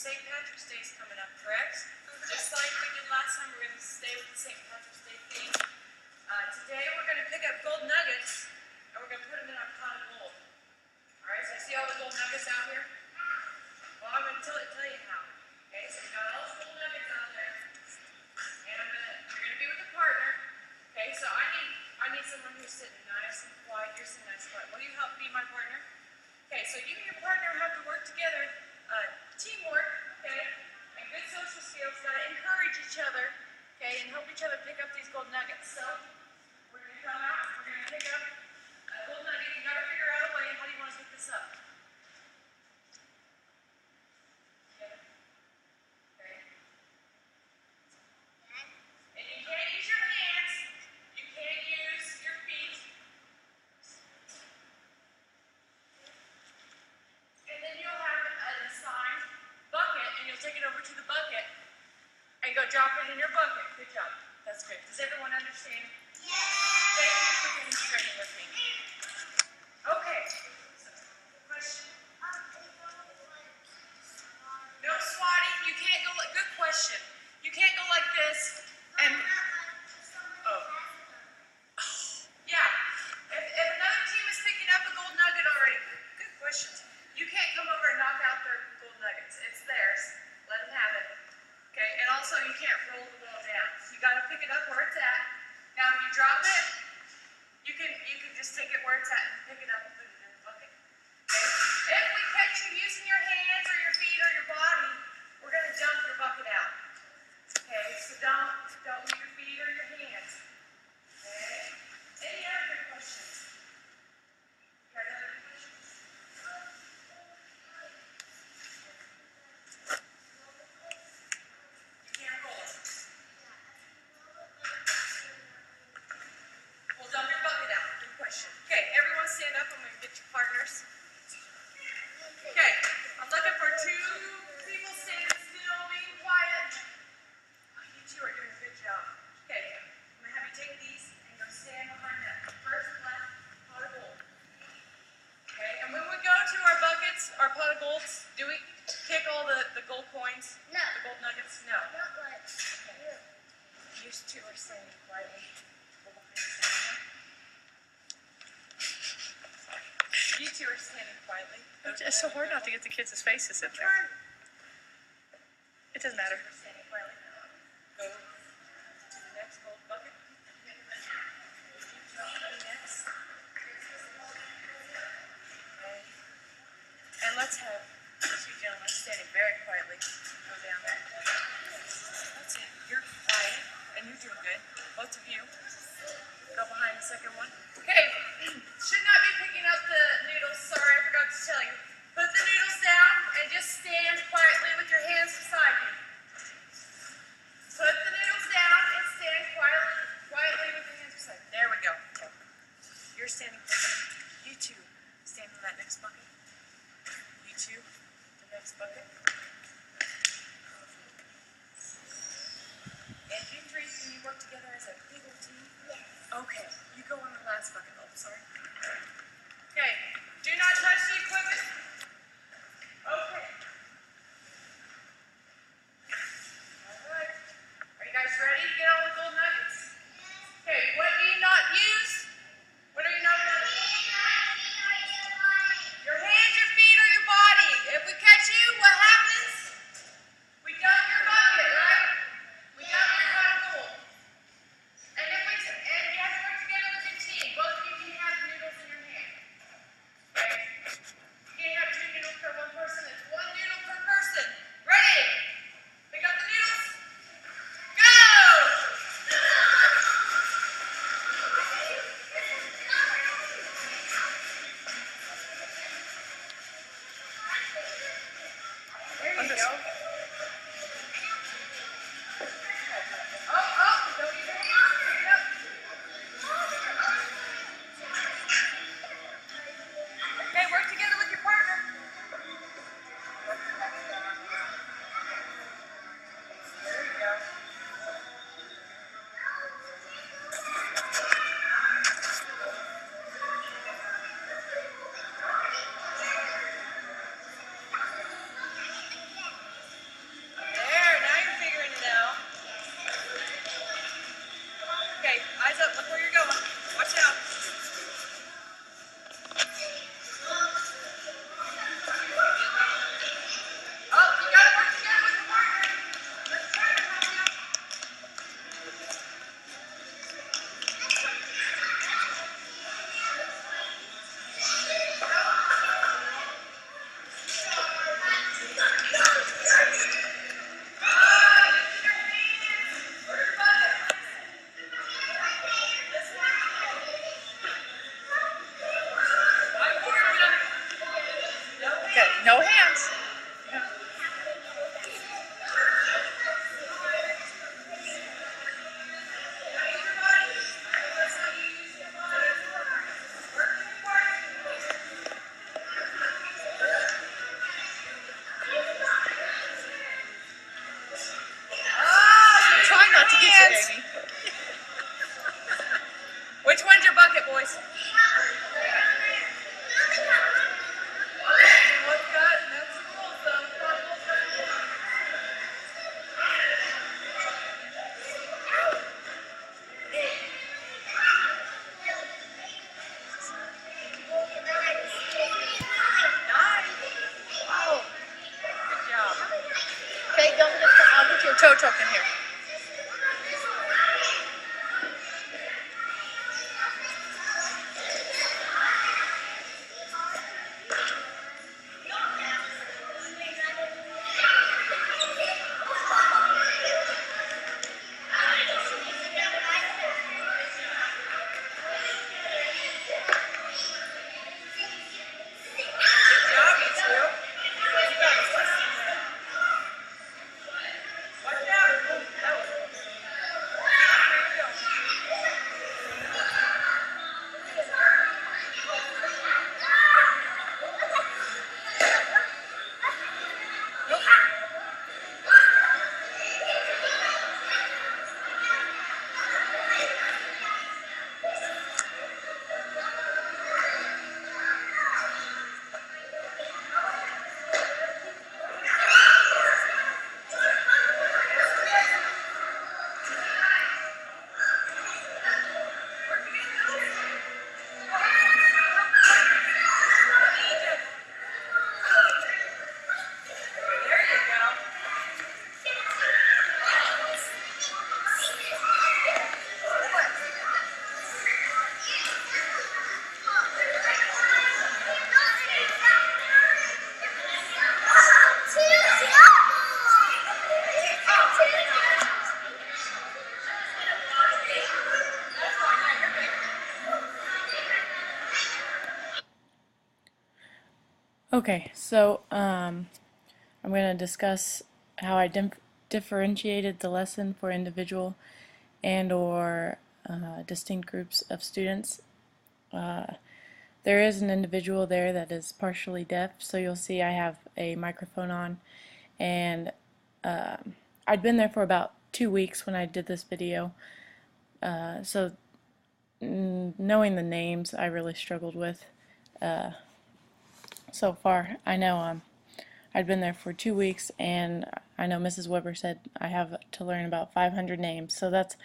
St. Patrick's Day is coming up, correct? Just like we did last time, we're going to stay with the St. Patrick's Day theme. Today we're going to pick up gold nuggets, and we're going to put them in our pot of gold. Alright, so you see all the gold nuggets out here? Well, I'm going to tell you how. Okay, so we got all the gold nuggets out there, and you're going to be with a partner. Okay, so I need someone who's sitting nice and quiet. You're sitting nice and quiet. Will you help be my partner? Okay, so you and your partner have to work together. Teamwork, okay, and good social skills. Gotta encourage each other, okay, and help each other pick up these gold nuggets. So we're gonna come out. We're gonna pick up a gold nugget. You gotta figure out a way. How do you want to pick this up? Okay. And you can't use your hands. You can't use your feet. And then you'll have an assigned bucket, and you'll take it over to the bucket and go drop it in your bucket. Good job. That's great. Does everyone understand? Yes. Thank you for demonstrating with me. Okay. Question? No swatting. You can't go like, good question. You can't go like this and, oh. Yeah. If another team is picking up a gold nugget already, good questions. You can't come over and knock out their gold nuggets. It's theirs. Let them have it. Okay, and also you can't roll the ball down. So you got to pick it up where it's at. Now if you drop it, you can just take it where it's at and pick it up and put it in the bucket. Okay? If we catch you using your hands or your feet or your body, we're going to dump your bucket out. Okay, so don't use your feet or your hands. Okay? Any other questions? You got another question? Okay, everyone stand up. I'm going to get your partners. Okay, I'm looking for two people standing still, being quiet. Oh, you two are doing a good job. Okay, I'm going to have you take these and go stand behind that first left pot of gold. Okay, and when we go to our buckets, our pot of golds, do we kick all the gold coins? No. The gold nuggets? No. Not like you. You two are standing quietly. Go behind the second one. You two are standing quietly. It's so hard not to get the kids' faces in there. It doesn't matter. Standing quietly. Go to the next gold bucket. Next. Okay. And let's have these two gentlemen standing very quietly. Go down there. That's it. You're quiet and you're doing good. Both of you. Go behind the second one. Okay. Should not be picking up the noodles. Sorry, I forgot to tell you. Put the noodles down and just stand quietly with your hands beside you. Put the noodles down and stand quietly with your hands beside you. There we go. Okay. You're standing quietly. You two, stand in that next bucket. You two, the next bucket. And you three, can you work together as a big old team? Yes. Okay, you go on the last bucket. Oh, sorry. Okay, do not touch the equipment. Okay. All right. Are you guys ready to get all the gold nuggets? Okay, what do you not use? What are you not allowed to use? Your hands, your feet, or your body. If we catch you, what happens? We dump your bucket, right? We dump your pot of gold. And you have to work together with your team. Both of you can have the noodles in your hand. Okay? You can't have two noodles per one person. It's one noodle per person. Ready? Pick up the noodles. Go! There you go. Don't use your hands. Pick it up. Okay, work together with your partner. There you go. No hands. Try not to get you, Amy. Which one's your bucket, boys? What's that? That's the rules, though. Nice. Wow. Good job. Okay, I'll get your toe tuck in here. Okay, so I'm going to discuss how I differentiated the lesson for individual and or distinct groups of students. There is an individual there that is partially deaf, so you'll see I have a microphone on, and I'd been there for about 2 weeks when I did this video, so knowing the names I really struggled with so far. I know I'd been there for 2 weeks, and I know Mrs. Weber said I have to learn about 500 names, so that's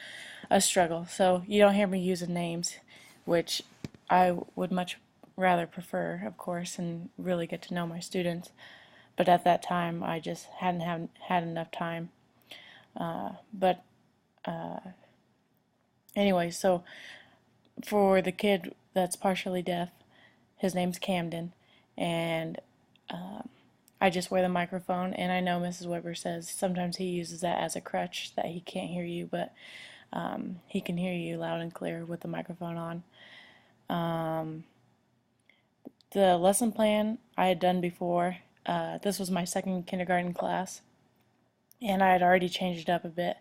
a struggle. So you don't hear me using names, which I would much rather prefer, of course, and really get to know my students. But at that time, I just hadn't had enough time. But anyway, so for the kid that's partially deaf, his name's Camden, and I just wear the microphone, and I know Mrs. Weber says sometimes he uses that as a crutch, that he can't hear you, but he can hear you loud and clear with the microphone on. The lesson plan I had done before. This was my second kindergarten class, and I had already changed it up a bit.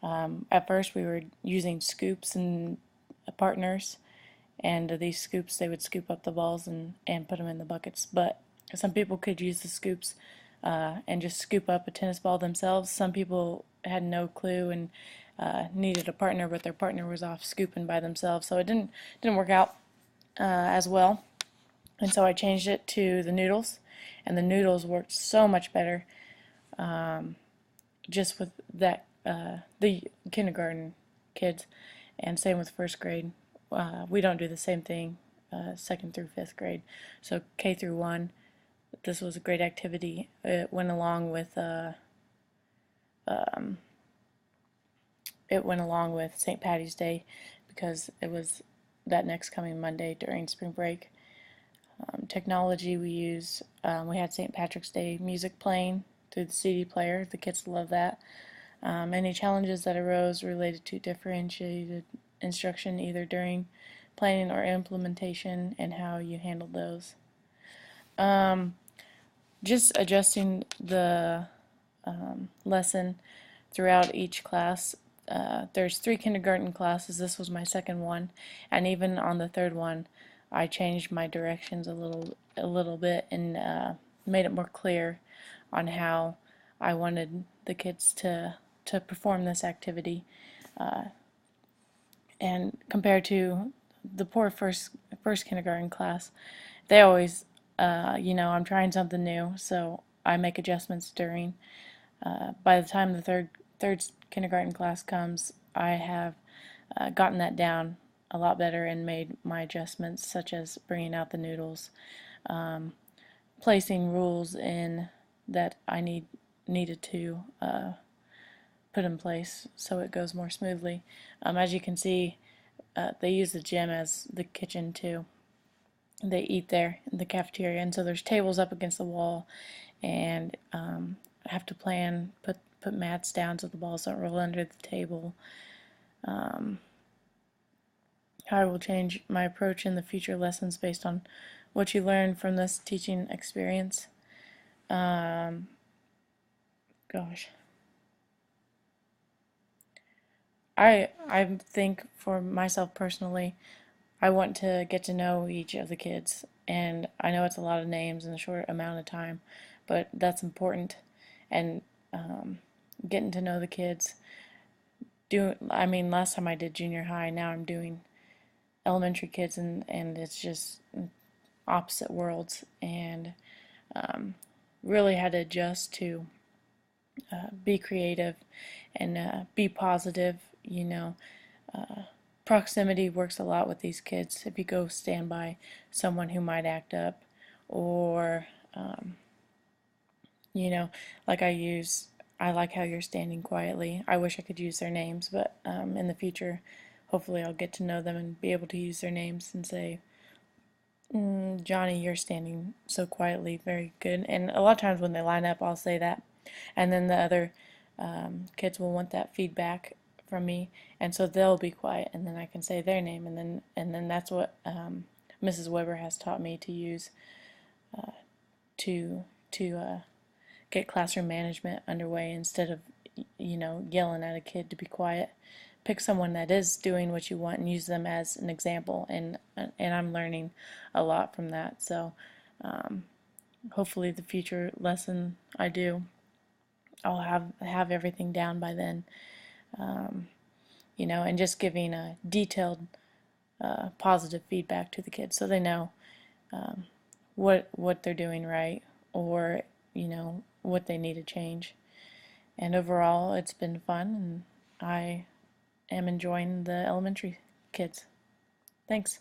At first we were using scoops and partners, and these scoops, they would scoop up the balls and put them in the buckets, but some people could use the scoops and just scoop up a tennis ball themselves. Some people had no clue and needed a partner, but their partner was off scooping by themselves, so it didn't work out as well. And so I changed it to the noodles, and the noodles worked so much better just with that the kindergarten kids, and same with first grade. We don't do the same thing second through fifth grade, so K through 1. This was a great activity. It went along with St. Patty's Day, because it was that next coming Monday during spring break. Technology we used, we had St. Patrick's Day music playing through the CD player. The kids love that. Any challenges that arose related to differentiated instruction, either during planning or implementation, and how you handled those. just adjusting the lesson throughout each class. There's 3 kindergarten classes. This was my second one, and even on the third one, I changed my directions a little bit and made it more clear on how I wanted the kids to perform this activity. And compared to the poor first kindergarten class, they always, I'm trying something new, so I make adjustments during. By the time the third kindergarten class comes, I have gotten that down a lot better and made my adjustments, such as bringing out the noodles, placing rules in that I needed to put in place so it goes more smoothly. As you can see, they use the gym as the kitchen too. They eat there in the cafeteria, and so there's tables up against the wall, and I have to put mats down so the balls don't roll under the table. I will change my approach in the future lessons based on what you learn from this teaching experience. Gosh. I think for myself personally, I want to get to know each of the kids, and I know it's a lot of names in a short amount of time, but that's important. And getting to know the kids. Last time I did junior high, now I'm doing elementary kids, and it's just opposite worlds, and really had to adjust to be creative and be positive. Proximity works a lot with these kids. If you go stand by someone who might act up, or like I like how you're standing quietly. I wish I could use their names, but in the future, hopefully I'll get to know them and be able to use their names and say, Johnny, you're standing so quietly, very good. And a lot of times when they line up, I'll say that. And then the other kids will want that feedback from me, and so they'll be quiet, and then I can say their name, and then that's what Mrs. Weber has taught me to use to get classroom management underway instead of yelling at a kid to be quiet. Pick someone that is doing what you want and use them as an example, and I'm learning a lot from that. So hopefully the future lesson I do, I'll have everything down by then. And just giving a detailed positive feedback to the kids so they know what they're doing right, or what they need to change. And overall, it's been fun, and I am enjoying the elementary kids. Thanks.